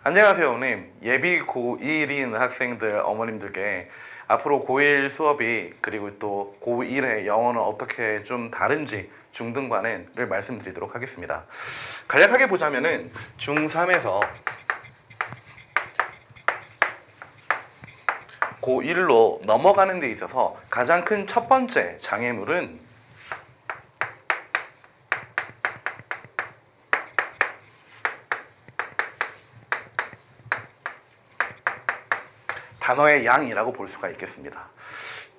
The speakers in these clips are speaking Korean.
안녕하세요, 어머님. 예비 고1인 학생들 어머님들께 앞으로 고1 수업이 그리고 또 고1의 영어는 어떻게 좀 다른지 중등반을 말씀드리도록 하겠습니다. 간략하게 보자면은 중3에서 고1로 넘어가는 데 있어서 가장 큰 첫 번째 장애물은 단어의 양이라고 볼 수가 있겠습니다.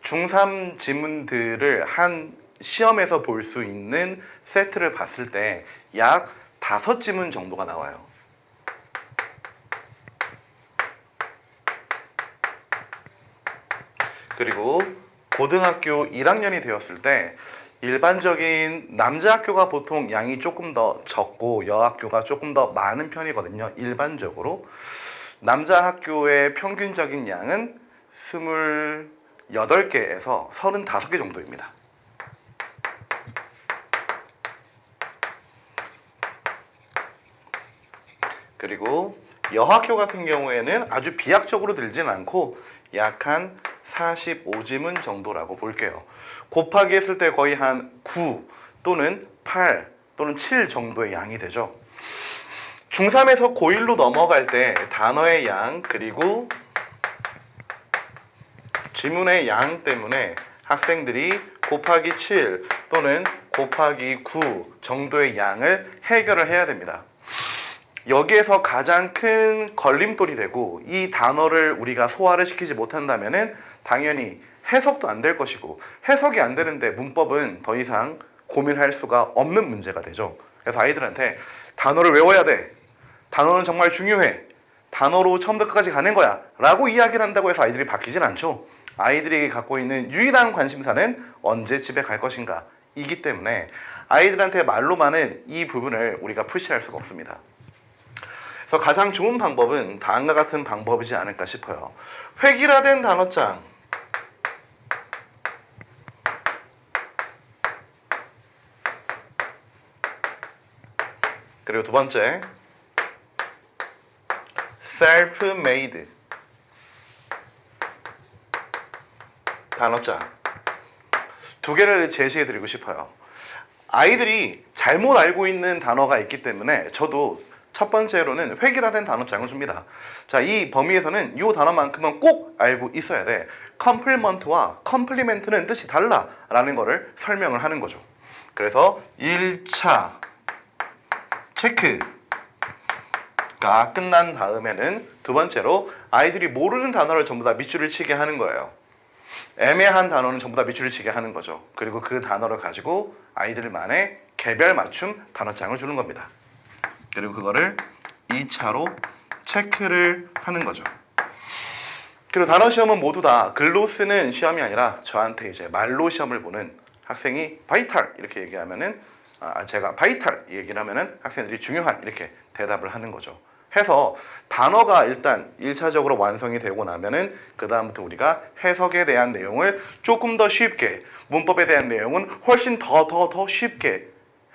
중3 지문들을 한 시험에서 볼 수 있는 세트를 봤을 때 약 5지문 정도가 나와요. 그리고 고등학교 1학년이 되었을 때 일반적인 남자 학교가 보통 양이 조금 더 적고 여학교가 조금 더 많은 편이거든요. 일반적으로. 남자 학교의 평균적인 양은 28개에서 35개 정도입니다. 그리고 여학교 같은 경우에는 아주 비약적으로 들지는 않고 약 한 45지문 정도라고 볼게요. 곱하기 했을 때 거의 한 9 또는 8 또는 7 정도의 양이 되죠. 중3에서 고1로 넘어갈 때 단어의 양 그리고 지문의 양 때문에 학생들이 곱하기 7 또는 곱하기 9 정도의 양을 해결을 해야 됩니다. 여기에서 가장 큰 걸림돌이 되고 이 단어를 우리가 소화를 시키지 못한다면 당연히 해석도 안 될 것이고 해석이 안 되는데 문법은 더 이상 고민할 수가 없는 문제가 되죠. 그래서 아이들한테 단어를 외워야 돼. 단어는 정말 중요해. 단어로 처음부터 끝까지 가는 거야. 라고 이야기를 한다고 해서 아이들이 바뀌진 않죠. 아이들이 갖고 있는 유일한 관심사는 언제 집에 갈 것인가 이기 때문에 아이들한테 말로만은 이 부분을 우리가 푸시할 수가 없습니다. 그래서 가장 좋은 방법은 다음과 같은 방법이지 않을까 싶어요. 획일화된 단어장. 그리고 두 번째 self-made 단어장 두 개를 제시해 드리고 싶어요. 아이들이 잘못 알고 있는 단어가 있기 때문에 저도 첫 번째로는 획일화된 단어장을 줍니다. 자, 이 범위에서는 이 단어만큼은 꼭 알고 있어야 돼. 컴플리먼트와 컴플리멘트는 뜻이 달라라는 거를 설명을 하는 거죠. 그래서 1차 체크가 끝난 다음에는 두 번째로 아이들이 모르는 단어를 전부 다 밑줄을 치게 하는 거예요. 애매한 단어는 전부 다 밑줄을 치게 하는 거죠. 그리고 그 단어를 가지고 아이들만의 개별 맞춤 단어장을 주는 겁니다. 그리고 그거를 2차로 체크를 하는 거죠. 그리고 단어 시험은 모두 다 글로 쓰는 시험이 아니라 저한테 이제 말로 시험을 보는 학생이 바이탈 이렇게 얘기하면은 제가 바이탈 얘기를 하면은 학생들이 중요한 이렇게 대답을 하는 거죠. 해서 단어가 일단 1차적으로 완성이 되고 나면은 그 다음부터 우리가 해석에 대한 내용을 조금 더 쉽게 문법에 대한 내용은 훨씬 더 쉽게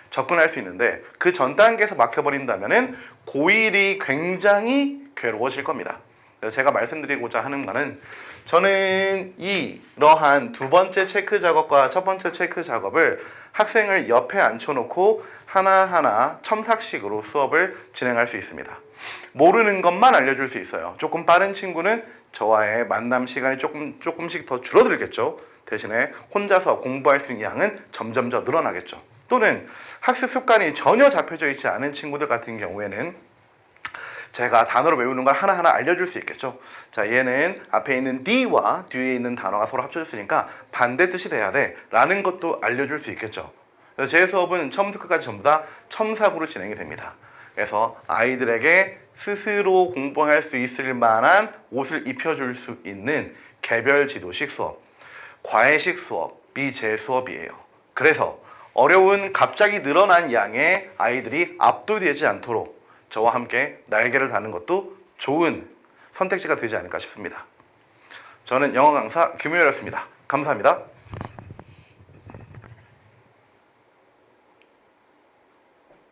접근할 수 있는데 그 전 단계에서 막혀버린다면은 고1이 굉장히 괴로워질 겁니다. 그래서 제가 말씀드리고자 하는 거는 저는 이러한 두 번째 체크 작업과 첫 번째 체크 작업을 학생을 옆에 앉혀놓고 하나하나 첨삭식으로 수업을 진행할 수 있습니다. 모르는 것만 알려줄 수 있어요. 조금 빠른 친구는 저와의 만남 시간이 조금씩 더 줄어들겠죠. 대신에 혼자서 공부할 수 있는 양은 점점 더 늘어나겠죠. 또는 학습 습관이 전혀 잡혀져 있지 않은 친구들 같은 경우에는 제가 단어를 외우는 걸 하나하나 알려줄 수 있겠죠. 자, 얘는 앞에 있는 D와 뒤에 있는 단어가 서로 합쳐졌으니까 반대 뜻이 돼야 돼 라는 것도 알려줄 수 있겠죠. 그래서 제 수업은 처음부터 끝까지 전부 다 첨삭으로 진행이 됩니다. 그래서 아이들에게 스스로 공부할 수 있을 만한 옷을 입혀줄 수 있는 개별 지도식 수업, 과외식 수업이 제 수업이에요. 그래서 어려운 갑자기 늘어난 양의 아이들이 압도되지 않도록 저와 함께 날개를 다는 것도 좋은 선택지가 되지 않을까 싶습니다. 저는 영어 강사 김우열이었습니다. 감사합니다.